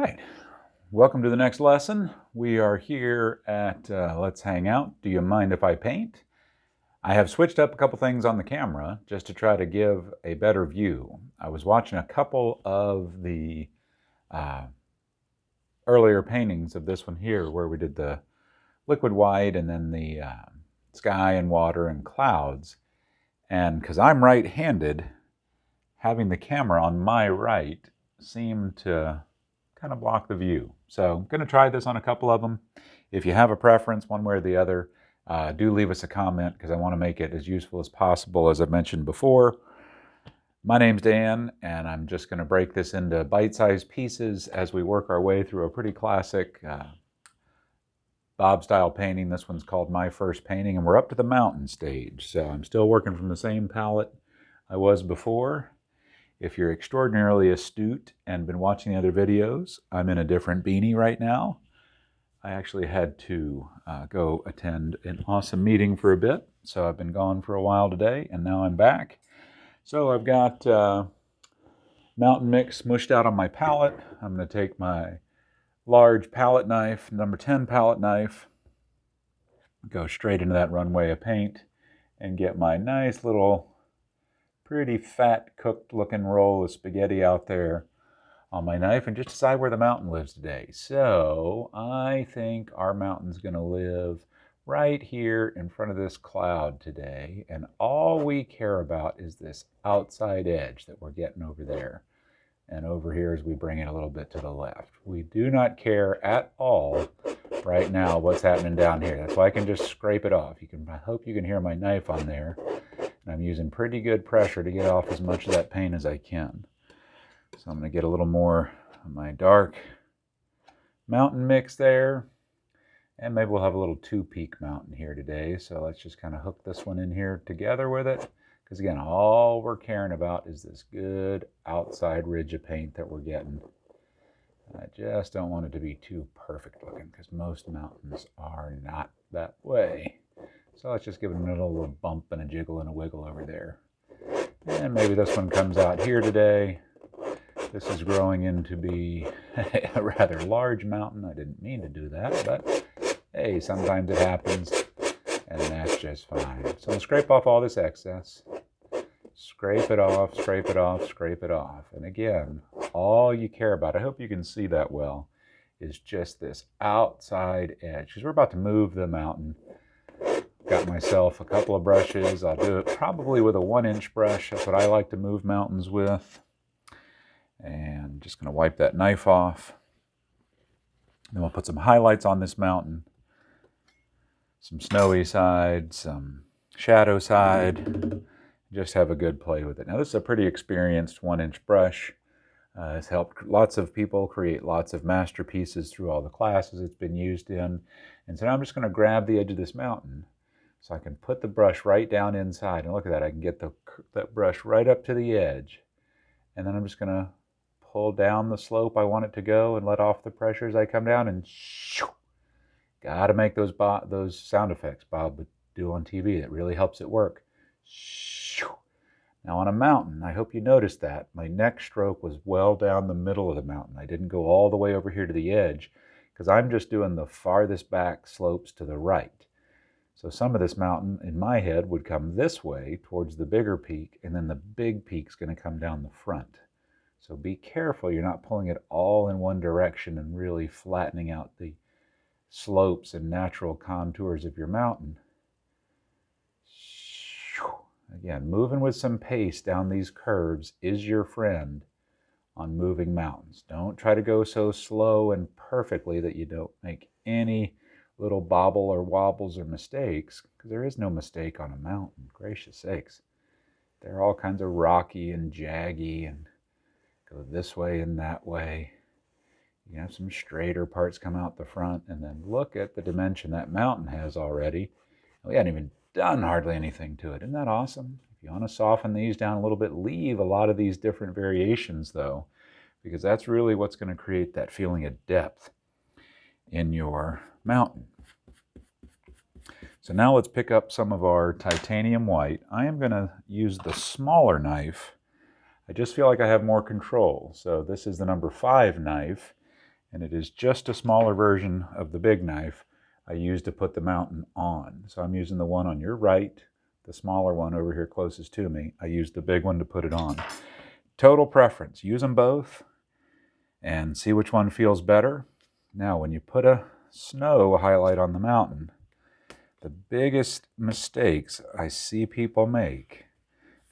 right, welcome to the next lesson. We are here at Let's Hang Out. Do you mind if I paint? I have switched up a couple things on the camera just to try to give a better view. I was watching a couple of the earlier paintings of this one here where we did the liquid white and then the sky and water and clouds. And because I'm right-handed, having the camera on my right seemed to kind of block the view. So I'm going to try this on a couple of them. If you have a preference one way or the other, do leave us a comment because I want to make it as useful as possible, as I mentioned before. My name's Dan, and I'm just going to break this into bite-sized pieces as we work our way through a pretty classic Bob-style painting. This one's called My First Painting, and we're up to the mountain stage. So I'm still working from the same palette I was before. If you're extraordinarily astute and been watching the other videos, I'm in a different beanie right now. I actually had to go attend an awesome meeting for a bit, so I've been gone for a while today, and now I'm back. So I've got mountain mix smushed out on my palette. I'm going to take my large palette knife, number 10 palette knife, go straight into that runway of paint, and get my nice little pretty fat cooked looking roll of spaghetti out there on my knife and just decide where the mountain lives today. So I think our mountain's going to live right here in front of this cloud today, and all we care about is this outside edge that we're getting over there and over here as we bring it a little bit to the left. We do not care at all right now what's happening down here. That's why I can just scrape it off. I hope you can hear my knife on there. I'm using pretty good pressure to get off as much of that paint as I can. So I'm going to get a little more of my dark mountain mix there. And maybe we'll have a little two-peak mountain here today. So let's just kind of hook this one in here together with it. Because again, all we're caring about is this good outside ridge of paint that we're getting. I just don't want it to be too perfect looking because most mountains are not that way. So let's just give it a little bump and a jiggle and a wiggle over there. And maybe this one comes out here today. This is growing into be a rather large mountain. I didn't mean to do that, but hey, sometimes it happens, and that's just fine. So I'll scrape off all this excess. Scrape it off, scrape it off, scrape it off. And again, all you care about, I hope you can see that well, is just this outside edge. Because we're about to move the mountain. Got myself a couple of brushes. I'll do it probably with a 1-inch brush. That's what I like to move mountains with. And just going to wipe that knife off. Then we'll put some highlights on this mountain. Some snowy side, some shadow side. Just have a good play with it. Now this is a pretty experienced 1-inch brush. It's helped lots of people create lots of masterpieces through all the classes it's been used in. And so now I'm just going to grab the edge of this mountain. So I can put the brush right down inside. And look at that, I can get that brush right up to the edge. And then I'm just going to pull down the slope I want it to go and let off the pressure as I come down. And shoo! Got to make those sound effects Bob would do on TV. It really helps it work. Shoo! Now on a mountain, I hope you noticed that, my neck stroke was well down the middle of the mountain. I didn't go all the way over here to the edge because I'm just doing the farthest back slopes to the right. So some of this mountain, in my head, would come this way towards the bigger peak, and then the big peak's going to come down the front. So be careful you're not pulling it all in one direction and really flattening out the slopes and natural contours of your mountain. Again, moving with some pace down these curves is your friend on moving mountains. Don't try to go so slow and perfectly that you don't make any little bobble or wobbles or mistakes, because there is no mistake on a mountain. Gracious sakes. They're all kinds of rocky and jaggy and go this way and that way. You have some straighter parts come out the front, and then look at the dimension that mountain has already. We hadn't even done hardly anything to it. Isn't that awesome? If you want to soften these down a little bit, leave a lot of these different variations though, because that's really what's going to create that feeling of depth in your mountain. So now let's pick up some of our titanium white. I am going to use the smaller knife. I just feel like I have more control. So this is the number 5 knife, And it is just a smaller version of the big knife I use to put the mountain on. So I'm using the one on your right, the smaller one over here closest to me. I use the big one to put it on. Total preference. Use them both and see which one feels better. Now, when you put a snow highlight on the mountain, the biggest mistakes I see people make,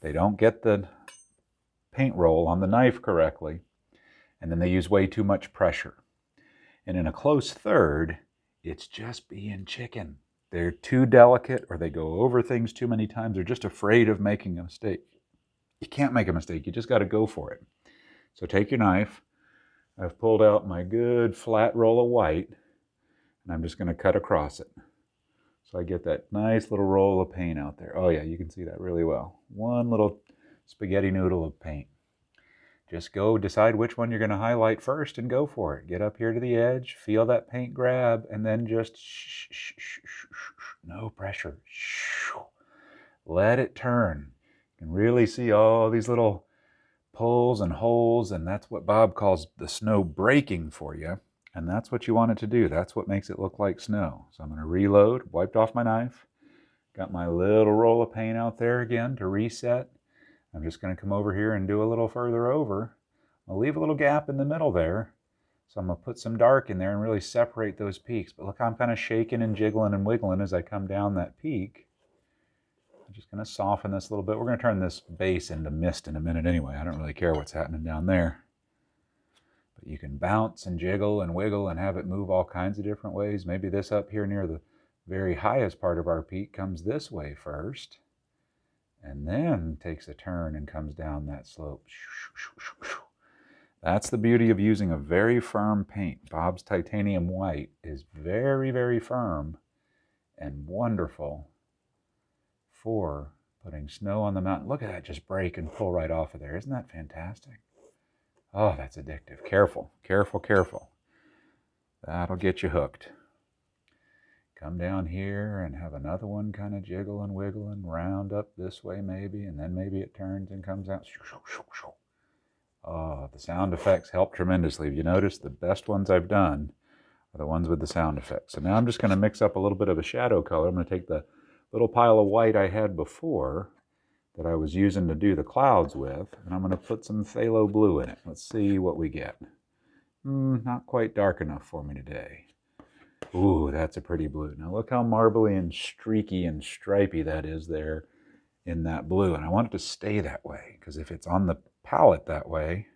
they don't get the paint roll on the knife correctly, and then they use way too much pressure. And in a close third, it's just being chicken. They're too delicate, or they go over things too many times. They're just afraid of making a mistake. You can't make a mistake. You just got to go for it. So take your knife. I've pulled out my good flat roll of white, and I'm just going to cut across it. So I get that nice little roll of paint out there. Oh yeah, you can see that really well. One little spaghetti noodle of paint. Just go decide which one you're going to highlight first and go for it. Get up here to the edge, feel that paint grab, and then just no pressure. Let it turn. You can really see all these little pulls and holes, and that's what Bob calls the snow breaking for you. And that's what you want it to do. That's what makes it look like snow. So I'm going to reload, wiped off my knife, got my little roll of paint out there again to reset. I'm just going to come over here and do a little further over. I'll leave a little gap in the middle there. So I'm going to put some dark in there and really separate those peaks. But look, I'm kind of shaking and jiggling and wiggling as I come down that peak. I'm just going to soften this a little bit. We're going to turn this base into mist in a minute anyway. I don't really care what's happening down there. But you can bounce and jiggle and wiggle and have it move all kinds of different ways. Maybe this up here near the very highest part of our peak comes this way first, and then takes a turn and comes down that slope. That's the beauty of using a very firm paint. Bob's titanium white is very, very firm and wonderful for putting snow on the mountain. Look at that just break and pull right off of there. Isn't that fantastic? Oh, that's addictive. Careful, careful, careful. That'll get you hooked. Come down here and have another one kind of jiggle and wiggle and round up this way maybe, and then maybe it turns and comes out. Oh, the sound effects help tremendously. If you notice, the best ones I've done are the ones with the sound effects. So now I'm just going to mix up a little bit of a shadow color. I'm going to take the little pile of white I had before that I was using to do the clouds with, and I'm going to put some phthalo blue in it. Let's see what we get. Not quite dark enough for me today. Ooh, that's a pretty blue. Now look how marbly and streaky and stripy that is there in that blue. And I want it to stay that way, because if it's on the palette that way,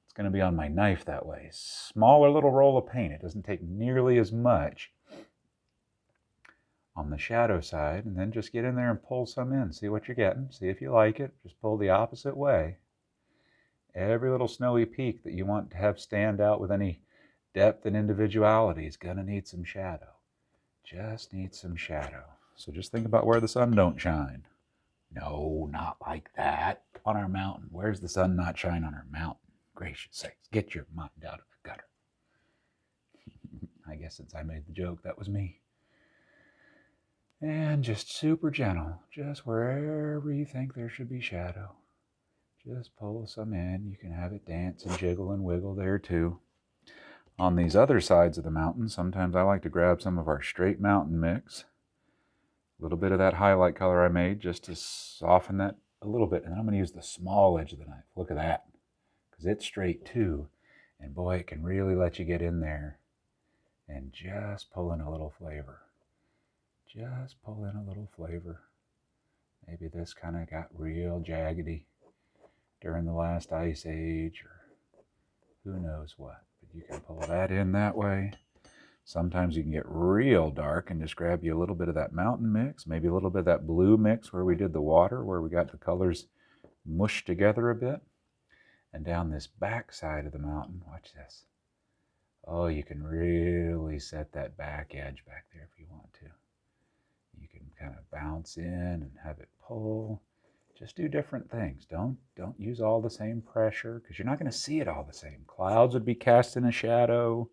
it's going to be on my knife that way. Smaller little roll of paint. It doesn't take nearly as much on the shadow side. And then just get in there and pull some in. See what you're getting. See if you like it. Just pull the opposite way. Every little snowy peak that you want to have stand out with any depth and individuality is going to need some shadow. Just needs some shadow. So just think about where the sun don't shine. No, not like that. On our mountain. Where's the sun not shine on our mountain? Gracious sakes, get your mind out of the gutter. I guess since I made the joke, that was me. And just super gentle. Just wherever you think there should be shadow. Just pull some in. You can have it dance and jiggle and wiggle there too. On these other sides of the mountain, sometimes I like to grab some of our straight mountain mix. A little bit of that highlight color I made just to soften that a little bit. And then I'm going to use the small edge of the knife. Look at that. Because it's straight too. And boy, it can really let you get in there and just pull in a little flavor. Just pull in a little flavor. Maybe this kind of got real jaggedy during the last ice age, or who knows what. But you can pull that in that way. Sometimes you can get real dark and just grab you a little bit of that mountain mix, maybe a little bit of that blue mix where we did the water, where we got the colors mushed together a bit. And down this back side of the mountain, watch this. Oh, you can really set that back edge back there if you want to. You can kind of bounce in and have it pull. Just do different things. Don't use all the same pressure, because you're not going to see it all the same. Clouds would be casting a shadow.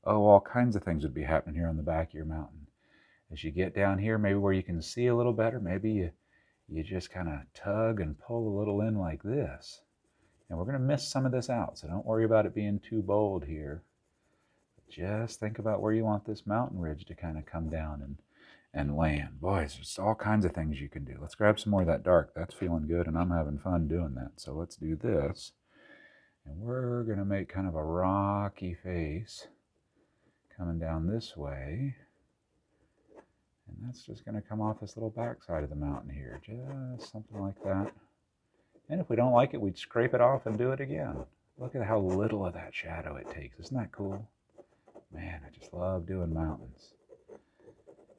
Oh, all kinds of things would be happening here on the back of your mountain. As you get down here, maybe where you can see a little better, maybe you just kind of tug and pull a little in like this. And we're going to miss some of this out, so don't worry about it being too bold here. Just think about where you want this mountain ridge to kind of come down and land. Boys, there's all kinds of things you can do. Let's grab some more of that dark. That's feeling good, and I'm having fun doing that. So let's do this. And we're going to make kind of a rocky face coming down this way. And that's just going to come off this little backside of the mountain here. Just something like that. And if we don't like it, we'd scrape it off and do it again. Look at how little of that shadow it takes. Isn't that cool? Man, I just love doing mountains.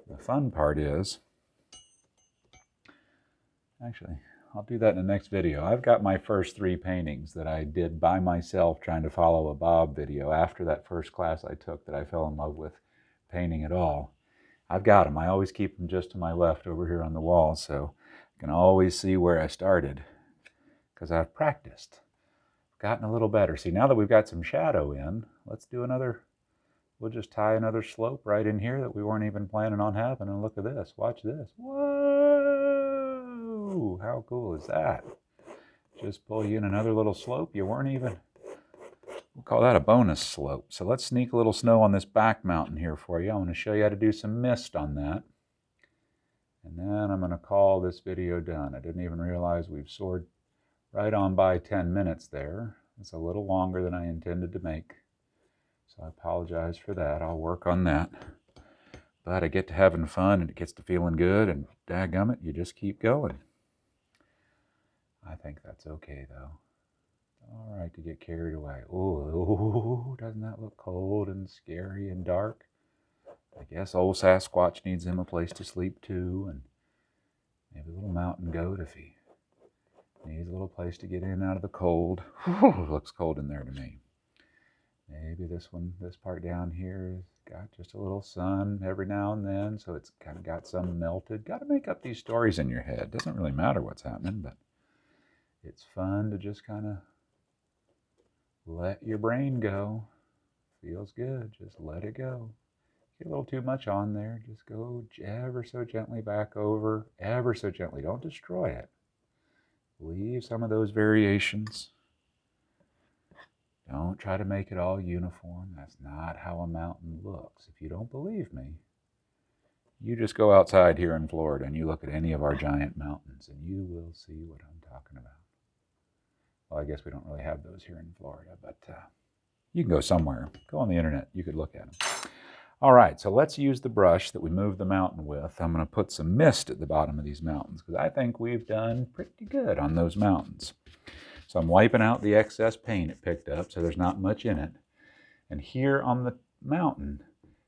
The fun part is, actually, I'll do that in the next video. I've got my first 3 paintings that I did by myself trying to follow a Bob video after that first class I took that I fell in love with painting at all. I've got them. I always keep them just to my left over here on the wall, so I can always see where I started because I've practiced. Gotten a little better. See, now that we've got some shadow in, let's do another. We'll just tie another slope right in here that we weren't even planning on having. And look at this. Watch this. Whoa! How cool is that? Just pull you in another little slope. You weren't even... We'll call that a bonus slope. So let's sneak a little snow on this back mountain here for you. I'm going to show you how to do some mist on that. And then I'm going to call this video done. I didn't even realize we've soared right on by 10 minutes there. It's a little longer than I intended to make. So I apologize for that. I'll work on that. But I get to having fun and it gets to feeling good, and dadgummit, you just keep going. I think that's okay though. All right to get carried away. Oh, doesn't that look cold and scary and dark? I guess old Sasquatch needs him a place to sleep too, and maybe a little mountain goat if he needs a little place to get in and out of the cold. Whew, looks cold in there to me. Maybe this part down here has got just a little sun every now and then, so it's kind of got some melted. Got to make up these stories in your head. Doesn't really matter what's happening, but it's fun to just kind of let your brain go. Feels good. Just let it go. Get a little too much on there. Just go ever so gently back over. Ever so gently. Don't destroy it. Leave some of those variations. Don't try to make it all uniform. That's not how a mountain looks. If you don't believe me, you just go outside here in Florida and you look at any of our giant mountains and you will see what I'm talking about. Well, I guess we don't really have those here in Florida, but you can go somewhere. Go on the internet. You could look at them. All right, so let's use the brush that we moved the mountain with. I'm going to put some mist at the bottom of these mountains because I think we've done pretty good on those mountains. So I'm wiping out the excess paint it picked up, so there's not much in it. And here on the mountain,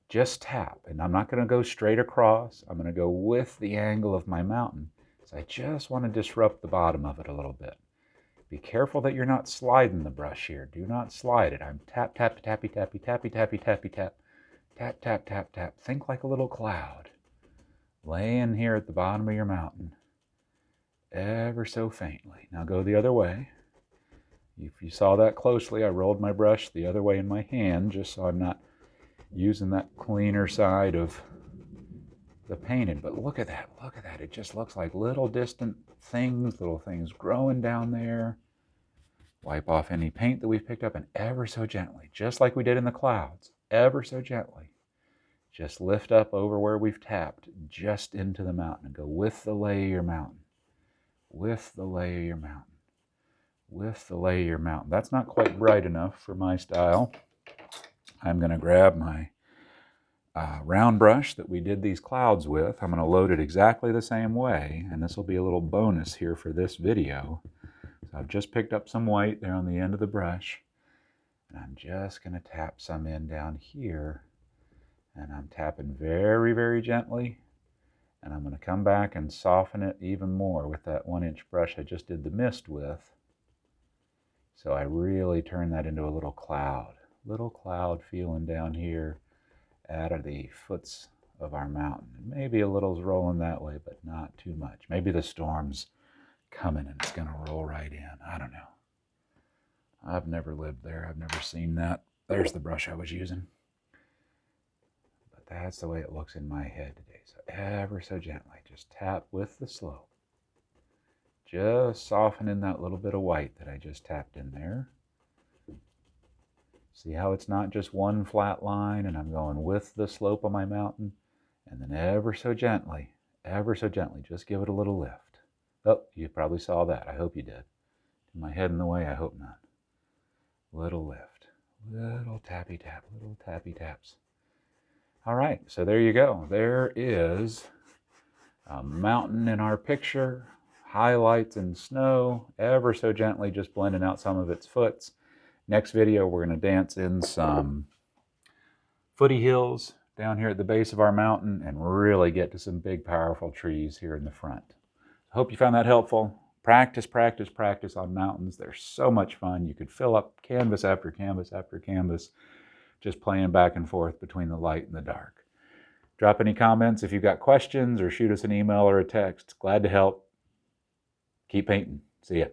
just tap. And I'm not going to go straight across. I'm going to go with the angle of my mountain. So I just want to disrupt the bottom of it a little bit. Be careful that you're not sliding the brush here. Do not slide it. I'm tap, tap, tappy, tappy, tappy, tappy, tappy, tap. Tap, tap, tap, tap. Think like a little cloud. Laying here at the bottom of your mountain. Ever so faintly. Now go the other way. If you saw that closely, I rolled my brush the other way in my hand just so I'm not using that cleaner side of the painted. But look at that. Look at that. It just looks like little distant things, little things growing down there. Wipe off any paint that we've picked up and ever so gently, just like we did in the clouds, ever so gently, just lift up over where we've tapped just into the mountain and go with the lay of your mountain, with the lay of your mountain. With the lay of your mountain. That's not quite bright enough for my style. I'm going to grab my round brush that we did these clouds with. I'm going to load it exactly the same way, and this will be a little bonus here for this video. So I've just picked up some white there on the end of the brush, and I'm just going to tap some in down here, and I'm tapping very, very gently, and I'm going to come back and soften it even more with that 1-inch brush I just did the mist with. So I really turn that into a little cloud feeling down here out of the foots of our mountain. Maybe a little's rolling that way, but not too much. Maybe the storm's coming and it's going to roll right in. I don't know. I've never lived there. I've never seen that. There's the brush I was using. But that's the way it looks in my head today. So ever so gently, just tap with the slope. just softening that little bit of white that I just tapped in there. See how it's not just one flat line, and I'm going with the slope of my mountain, and then ever so gently, just give it a little lift. Oh, you probably saw that. I hope you did. My head in the way? I hope not. Little lift, little tappy tap, little tappy taps. All right, so there you go. There is a mountain in our picture, highlights in snow, ever so gently just blending out some of its foots. Next video, we're going to dance in some footy hills down here at the base of our mountain and really get to some big, powerful trees here in the front. I hope you found that helpful. Practice, practice, practice on mountains. They're so much fun. You could fill up canvas after canvas after canvas, just playing back and forth between the light and the dark. Drop any comments if you've got questions, or shoot us an email or a text. Glad to help. Keep painting. See ya.